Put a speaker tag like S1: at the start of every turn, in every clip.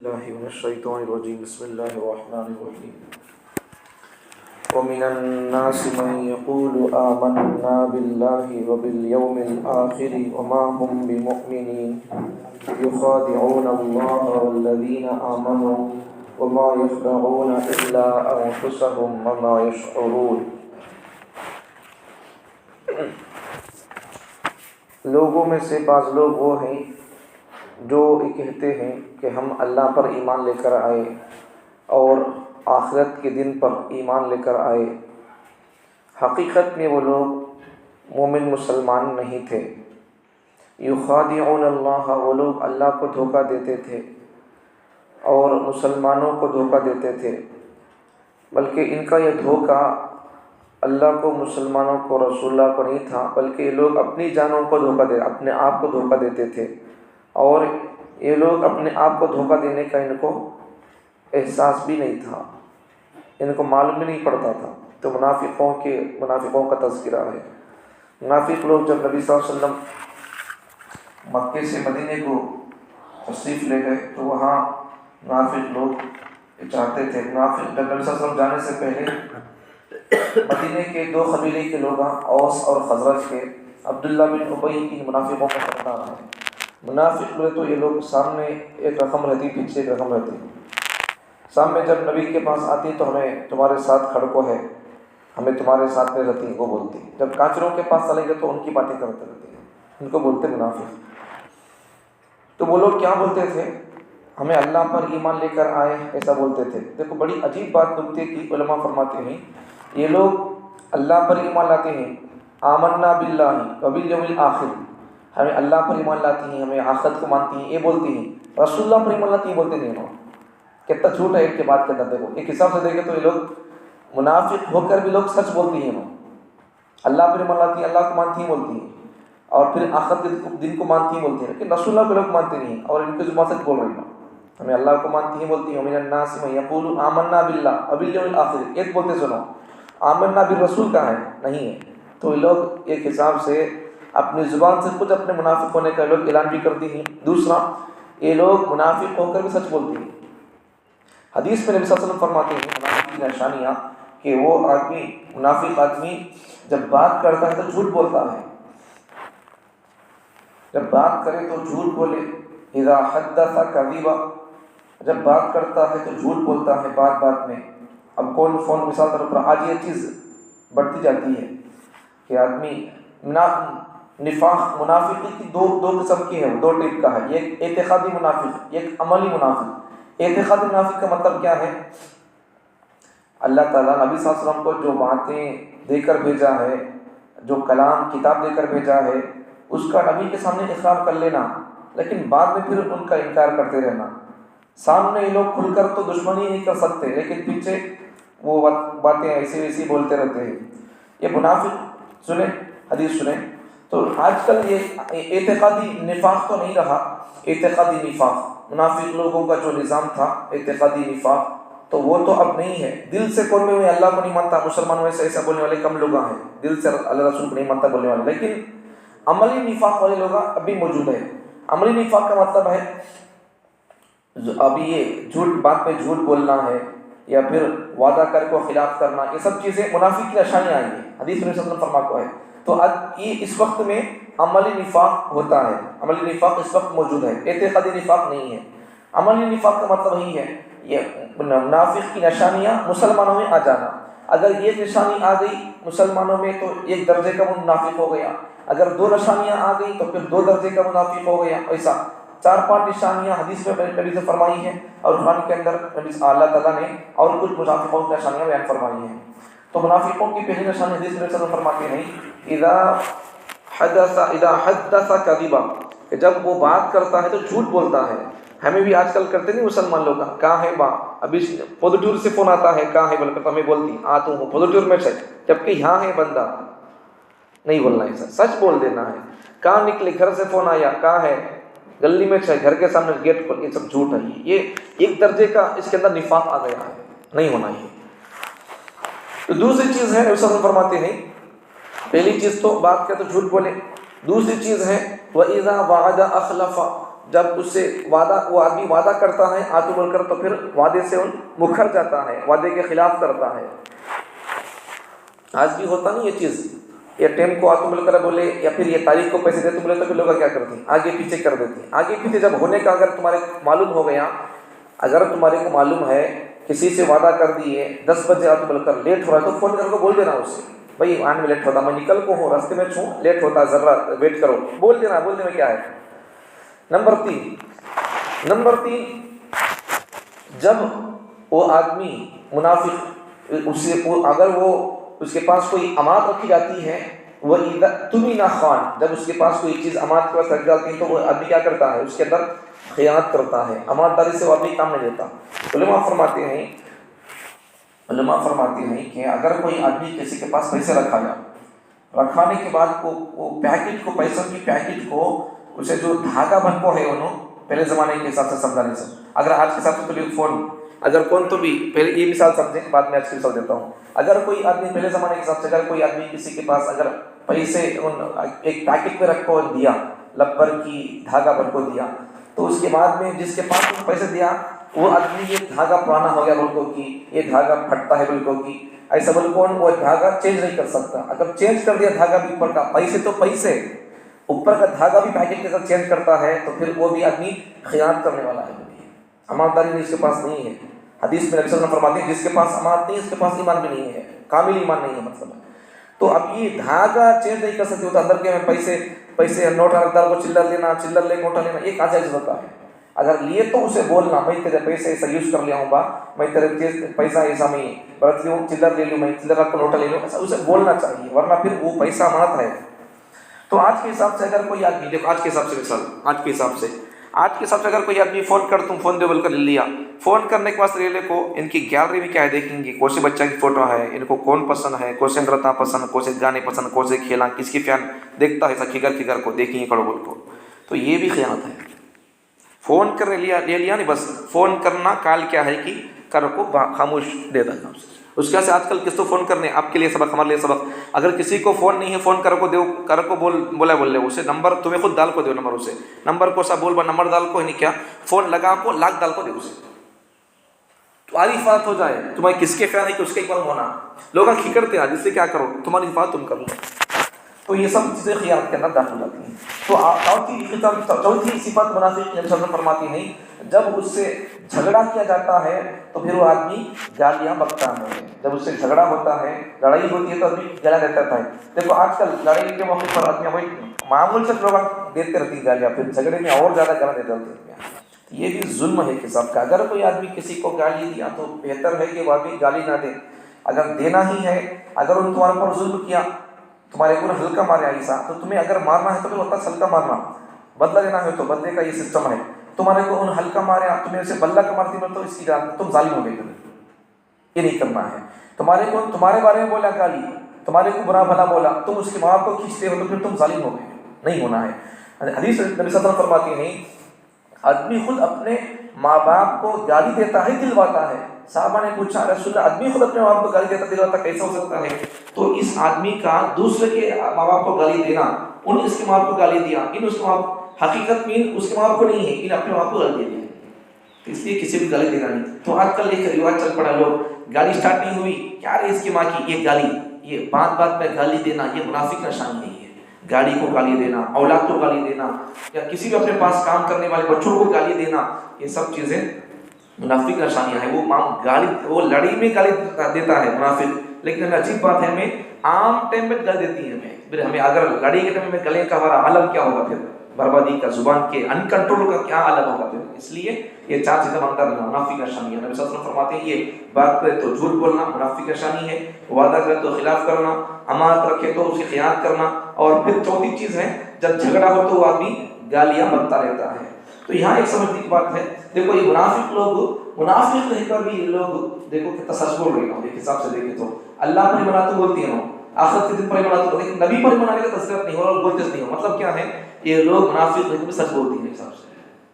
S1: الله من الشيطان الرجيم بسم الله الرحمن الرحيم ومن الناس من يقول آمنا بالله وباليوم الآخر وما هم بمؤمنين يخادعون الله والذين آمنوا وما يخدعون إلا أنفسهم وما يشعرون. لوگوں میں سے بعض لوگ وہ ہیں جو یہ کہتے ہیں کہ ہم اللہ پر ایمان لے کر آئے اور آخرت کے دن پر ایمان لے کر آئے. حقیقت میں وہ لوگ مومن مسلمان نہیں تھے. یخادعون اللہ، وہ لوگ اللہ کو دھوکہ دیتے تھے اور مسلمانوں کو دھوکہ دیتے تھے، بلکہ ان کا یہ دھوکہ اللہ کو، مسلمانوں کو، رسول اللہ کو نہیں تھا، بلکہ یہ لوگ اپنی جانوں کو دھوکہ دے، اپنے آپ کو دھوکہ دیتے تھے. اور یہ لوگ اپنے آپ کو دھوکہ دینے کا ان کو احساس بھی نہیں تھا، ان کو معلوم بھی نہیں پڑتا تھا. تو منافقوں کا تذکرہ ہے. منافق لوگ جب نبی صلی اللہ علیہ وسلم مکے سے مدینے کو تشریف لے گئے تو وہاں منافق لوگ چاہتے تھے، منافق جب نبی صلی اللہ علیہ وسلم جانے سے پہلے مدینے کے دو قبیلے کے لوگ، اوس اور خزرج کے، عبداللہ بن ابی کی منافقوں کا سردار ہے. منافق بولے تو یہ لوگ سامنے ایک رقم رہتی، پیچھے ایک رقم رہتی. سامنے جب نبی کے پاس آتی تو ہمیں تمہارے ساتھ کھڑکو ہے، ہمیں تمہارے ساتھ میں رہتی، وہ بولتی. جب کافروں کے پاس چلیں گے تو ان کی باتیں کرتے رہتے ہیں، ان کو بولتے منافق. تو وہ لوگ کیا بولتے تھے؟ ہمیں اللہ پر ایمان لے کر آئے، ایسا بولتے تھے. دیکھو بڑی عجیب بات ہوتی ہے کہ علماء فرماتے ہیں یہ لوگ اللہ پر ایمان لاتے ہیں، آمنا باللہ وبالیوم الآخر، ہمیں اللہ پر ایمان لاتی ہیں، ہمیں آخرت کو مانتی ہیں، یہ بولتی ہیں. رسول اللہ پر ایمان لاتی ہیں بولتے نہیں. کتنا جھوٹ ہے ایک کے بات کے اندر. دیکھو ایک حساب سے دیکھیں تو یہ لوگ منافق ہو کر بھی لوگ سچ بولتی ہیں. اللہ پر ایمان لاتی ہیں، اللہ کو مانتی ہیں بولتی ہیں، اور پھر آخرت کے دن کو مانتی ہیں بولتی ہیں، لیکن رسول اللہ کو لوگ مانتے نہیں ہیں اور ان کی زبان سچ بول رہی ہیں. ہمیں اللہ کو مانتی ہیں بولتی ہیں. ومن الناس من یقول آمنا باللہ وبالیوم الآخر، ایک بولتے سنو آمنا بالرسول کا ہے نہیں ہے. تو یہ لوگ ایک حساب سے اپنی زبان سے خود اپنے منافق ہونے کا لوگ اعلان بھی کرتی ہیں. دوسرا، یہ لوگ منافق ہو کر بھی سچ بولتی ہیں. حدیث میں نبی صلی اللہ علیہ وسلم فرماتے ہیں منافق کی نشانیاں کہ وہ آدمی، منافق آدمی جب بات کرتا ہے تو جھوٹ بولتا ہے، جب بات کرے تو جھوٹ بولے. اذا حدث کذبا، جب بات کرتا ہے تو جھوٹ بولتا ہے بات بات میں. اب کون فون مثال طور پر آج یہ چیز بڑھتی جاتی ہے کہ آدمی نفاق، منافقی کی دو قسم کی ہے، دو ٹائپ کا ہے. ایک اعتقادی منافق، ایک عملی منافق. اعتقادی منافق کا مطلب کیا ہے؟ اللہ تعالیٰ نبی صلی اللہ علیہ وسلم کو جو باتیں دے کر بھیجا ہے، جو کلام کتاب دے کر بھیجا ہے، اس کا نبی کے سامنے اقرار کر لینا، لیکن بعد میں پھر ان کا انکار کرتے رہنا. سامنے یہ لوگ کھل کر تو دشمنی نہیں کر سکتے، لیکن پیچھے وہ باتیں ایسی ویسی بولتے رہتے ہیں. یہ منافق سنیں، حدیث سنیں. تو آج کل یہ اعتقادی نفاق تو نہیں رہا. اعتقادی نفاق، منافق لوگوں کا جو نظام تھا اعتقادی نفاق، تو وہ تو اب نہیں ہے. دل سے کوئی میں اللہ کو نہیں مانتا، مسلمانوں میں سے ایسا بولنے والے کم لوگ ہیں، دل سے اللہ رسول کو نہیں مانتا بولنے والے. لیکن عملی نفاق والے لوگ ابھی موجود ہیں. عملی نفاق کا مطلب ہے ابھی یہ جھوٹ، بات پہ جھوٹ بولنا ہے، یا پھر وعدہ کر کو خلاف کرنا. یہ سب چیزیں منافق کی نشانیاں آئی ہیں، حدیث میں صلی اللہ علیہ وسلم فرماتا ہے. تو یہ اس وقت میں عملی نفاق ہوتا ہے، عملی نفاق اس وقت موجود ہے، اعتقادی نفاق نہیں ہے. عملی نفاق کا مطلب یہی ہے، یہ منافق کی نشانیاں مسلمانوں میں آ جانا. اگر ایک نشانی آ گئی مسلمانوں میں تو ایک درجے کا منافق ہو گیا. اگر دو نشانیاں آ گئی تو پھر دو درجے کا منافق ہو گیا. ایسا 4-5 نشانیاں حدیث میں نبی سے فرمائی ہیں، اور قرآن کے اندر اللہ تعالیٰ نے اور کچھ منافقوں کی نشانیاں بیان فرمائی ہیں. تو منافقوں کی پہلی نشانی حدیث میں فرماتے ہیں اذا حدث کذبا، کہ جب وہ بات کرتا ہے تو جھوٹ بولتا ہے. ہمیں بھی آج کل کرتے نہیں مسلمان لوگ، کہاں ہے با ابھی پوزیٹیو سے فون آتا ہے، کہاں ہے بول کر تو ہمیں بولتی آتا ہوں پوزیٹیو میں سے، جبکہ یہاں ہے بندہ. نہیں بولنا ہے، سچ بول دینا ہے. کہاں نکلے؟ گھر سے فون آیا، کہاں ہے؟ گلی میں سے، گھر کے سامنے گیٹ کھول. یہ سب جھوٹ ہے. یہ ایک درجے کا اس کے اندر نفاق آ گیا ہے، نہیں ہونا یہ. تو دوسری چیز ہے رسول فرماتے ہیں، پہلی چیز تو بات کرے تو جھوٹ بولے. دوسری چیز ہے وَإِذَا وَعَدَ أَخْلَفَ، جب اس سے وہ آدمی وعدہ کرتا ہے آتو بول کر، تو پھر وعدے سے مکھر جاتا ہے، وعدے کے خلاف کرتا ہے۔ آج بھی ہوتا نہیں یہ چیز، یہ ٹائم کو آتو بول کر بولے یا پھر یہ تاریخ کو پیسے دیتے بولے تو پھر لوگ کیا کرتے ہیں، آگے پیچھے کر دیتے ہیں۔ آگے پیچھے جب ہونے کا اگر تمہارے معلوم ہو گیا، اگر تمہارے کو معلوم ہے کسی سے وعدہ کر دیے 10 بجے آتو بول کر لیٹ ہو رہا ہے، تو فون کر کے بول دینا اس سے، بھائی آنے میں لیٹ ہوتا، میں نکل کو ہوں، راستے میں چھوں، لیٹ ہوتا، ذرا ویٹ کرو، بول دینا، بولنے میں کیا ہے۔ نمبر 3، جب وہ آدمی منافق اگر وہ اس کے پاس کوئی امانت رکھی جاتی ہے، وہ تمینہ خان، جب اس کے پاس کوئی چیز امانت کے پاس رکھ جاتی ہے تو وہ آدمی کیا کرتا ہے، اس کے اندر خیانت کرتا ہے، امانت داری سے وہ آدمی کام نہیں دیتا۔ علماء فرماتے ہیں کہ اگر کوئی آدمی کسی کے پاس پیسے رکھا جائے، رکھانے کے بعد وہ پیکٹ کو، پیسوں کی پیکٹ کو، اسے جو دھاگا بن کو ہے انہوں پہلے زمانے کے حساب سے سمجھانے سے، اگر آج کے حساب سے تو فون، اگر کون تو بھی پہلے یہ مثال سمجھیں، بعد میں آج کی مثال دیتا ہوں۔ اگر کوئی آدمی پہلے زمانے کے حساب سے، اگر کوئی آدمی کسی کے پاس اگر پیسے ایک پیکٹ میں رکھ کو دیا، لبر کی دھاگا بن کو دیا، تو اس کے بعد میں جس کے پاس پیسے دیا وہ آدمی یہ دھاگا پرانا ہو گیا بلکہ کی، یہ دھاگا پھٹتا ہے بلکہ کی، ایسا بلکہ وہ دھاگا چینج نہیں کر سکتا۔ اگر چینج کر دیا دھاگا بھی اوپر کا، پیسے تو پیسے، اوپر کا دھاگا بھی پیکٹ کے ساتھ چینج کرتا ہے، تو پھر وہ بھی آدمی خیانت کرنے والا ہے، امانتداری نہیں اس کے پاس نہیں ہے۔ حدیث میں نبی صلی اللہ علیہ وسلم فرماتے ہیں جس کے پاس امانت نہیں، اس کے پاس ایمان بھی نہیں ہے، کامل ایمان نہیں ہے مطلب۔ تو اب یہ دھاگا چینج نہیں کر سکتے ہو، تو اندر کے میں پیسے نوٹ رکھدار کو چلر لینا، چلر لے نوٹا لینا، یہ کہاں جائز ہوتا ہے؟ اگر لیے تو اسے بولنا، میں تیرے پیسے ایسا یوز کر لیا ہوں با، میں تیرے پیسہ ایسا میں برت لوں، چلر لے لوں، میں چلر کو نوٹا لے لوں، ایسا اسے بولنا چاہیے، ورنہ پھر وہ پیسہ امانت ہے۔ تو آج کے حساب سے اگر کوئی آدمی، دیکھو آج کے حساب سے مثال، آج کے حساب سے اگر کوئی آدمی فون کر، تم فون دے بول کر لے لیا، فون کرنے کے بعد ریلے کو ان کی گیلری میں کیا ہے دیکھیں گے، کون سے بچہ کی فوٹو ہے، ان کو کون پسند ہے، کون سے نرتا پسند، کون سے گانے پسند، کون سے کھیلا، کس کی فین دیکھتا ہے، ایسا کھگر کو دیکھیں گے کڑو بول کو، تو یہ بھی خیانت ہے۔ فون کرنے لے لیا نہیں، بس فون کرنا کال کیا ہے کہ کر کو خاموش دے دینا۔ اس کے سے آج کل کس کو فون کرنے، آپ کے لیے سبق، ہمارے لیے سبق، اگر کسی کو فون نہیں ہے فون کر کو دیو، کر کو بول لے اسے نمبر، تمہیں خود ڈال کو دیو نمبر، اسے نمبر کو سا بول نمبر ڈال کو، نہیں کیا فون لگا کو لاکھ ڈال کو دے اسے، تمہاری حفاظت ہو جائے، تمہیں کس کے فین ہے کہ اس کے معلوم ہونا، لوگ کھکڑتے ہیں جس سے کیا کرو، تمہاری حفاظت تم کر لو، تو یہ سب چیزیں خیانت کے اندر داخل ہوتی ہیں۔ تو چوتھی صفت منافق کی نبی فرماتی ہیں، جب اس سے جھگڑا کیا جاتا ہے تو پھر وہ آدمی گالیاں بکتا ہے، جب اس سے جھگڑا ہوتا ہے، لڑائی ہوتی ہے تو آدمی گالیاں دیتا ہے۔ دیکھو آج کل لڑائی کے موقع پر آدمی وہی معمول سے لوگ دیتے رہتی گالیاں، پھر جھگڑے میں اور زیادہ گالیاں دیتے رہتے ہیں۔ یہ بھی ظلم ہے حساب کا، اگر کوئی آدمی کسی کو گالی دیا تو بہتر ہے کہ وہ آدمی گالی نہ دے، اگر دینا ہی ہے، اگر ان تمہارے پر ظلم کیا، تمہارے کو ہلکا مارے ایسا، تو تمہیں اگر مارنا ہے تو پھر ہوتا ہلکا مارنا، بدلہ لینا ہے تو بدلے کا یہ سسٹم ہے، تمہارے کو ان ہلکا مارے، تمہیں اسے بلہ کا مارتی میں تو اس کی جان تم ظالم ہو گئے، یہ نہیں کرنا ہے۔ تمہارے کو تمہارے بارے میں بولا گالی، تمہارے کو برا بھلا بولا، تم اس کے ماں کو کھینچتے ہو تو پھر تم ظالم ہو گئے، نہیں ہونا ہے۔ حدیث نبی صلی اللہ علیہ وسلم فرماتی ہیں آدمی خود اپنے ماں باپ کو گالی دیتا ہے، دلواتا ہے۔ صحابہ نے پوچھا رسول اللہ، آدمی خود اپنے ماں باپ کو گالی دیتا دلواتا کیسا ہو سکتا ہے؟ تو اس آدمی کا دوسرے کے ماں باپ کو گالی دینا، ان اس کے ماں باپ کو گالی دیا، ان اس کے ماں باپ، حقیقت میں اس کے ماں باپ کو نہیں ہے، ان اپنے ماں باپ کو گالی دے دیا، اس لیے کسی بھی گالی دینا نہیں۔ تو آج کل ایک رواج چل پڑا، لوگ گالی سٹارٹ نہیں ہوئی کیا رہے اس کی ماں کی، یہ گالی، یہ بات بات میں گالی دینا، یہ منافق نشانی نہیں ہے۔ گاڑی کو گالی دینا، اولاد کو گالی دینا، یا کسی بھی اپنے پاس کام کرنے والے بچوں کو گالی دینا، یہ سب چیزیں منافق نشانیاں ہیں۔ وہ گالی، وہ لڑائی میں گالی دیتا ہے منافق، لیکن ہمیں عجیب بات ہے، ہمیں عام ٹائم میں گالی دیتی ہے پھر ہمیں اگر لڑائی کے ٹائم میں گلے کا ہمارا عالم کیا ہوگا، پھر بربادی کا، زبان کے ان کنٹرول کا کیا عالم ہوگا پھر۔ اس لیے یہ چار چیزیں اندر منافق نشانی ہے۔ نبی صلی اللہ علیہ وسلم فرماتے ہیں یہ بات کرے تو جھوٹ بولنا منافق نشانی ہے، وعدہ کرے تو خلاف کرنا، امانت رکھے تو اسے خیانت کرنا، اور پھر چوتھی چیز ہے جب جھگڑا ہو تو وہ آدمی گالیاں بکتا رہتا ہے۔ تو یہاں ایک سمجھنے کی بات ہے، دیکھو یہ منافق لوگ، منافق رہ کر بھی یہ لوگ دیکھو کتنا سچ بول رہے ہیں، ایک حساب سے دیکھیں تو اللہ پر ایمان تو بولتی ہیں، آخرت کے دن پر ایمان تو، لیکن نبی پر ایمان کا تذکرہ نہیں ہو اور بولتے نہیں ہو، مطلب کیا ہے، یہ لوگ منافق رہ کر بھی سچ بولتی ہیں حساب سے۔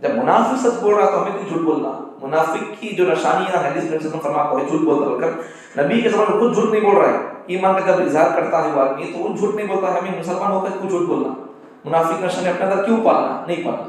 S1: جب منافق سچ بول رہا تو ہمیں کیوں جھوٹ بولنا؟ منافق کی جو نشانیاں ہیں، حدیث میں فرماتا ہے جھوٹ بولتا بول کر، نبی کے زمانے میں خود جھوٹ نہیں بول رہا ہے، ایمان کا جب اظہار کرتا ہے وہ آدمی تو وہ جھوٹ نہیں بولتا ہے، ہمیں مسلمان ہو کر کیوں جھوٹ بولنا؟ منافق نشانی اپنے اندر کیوں پالنا؟ نہیں پالنا،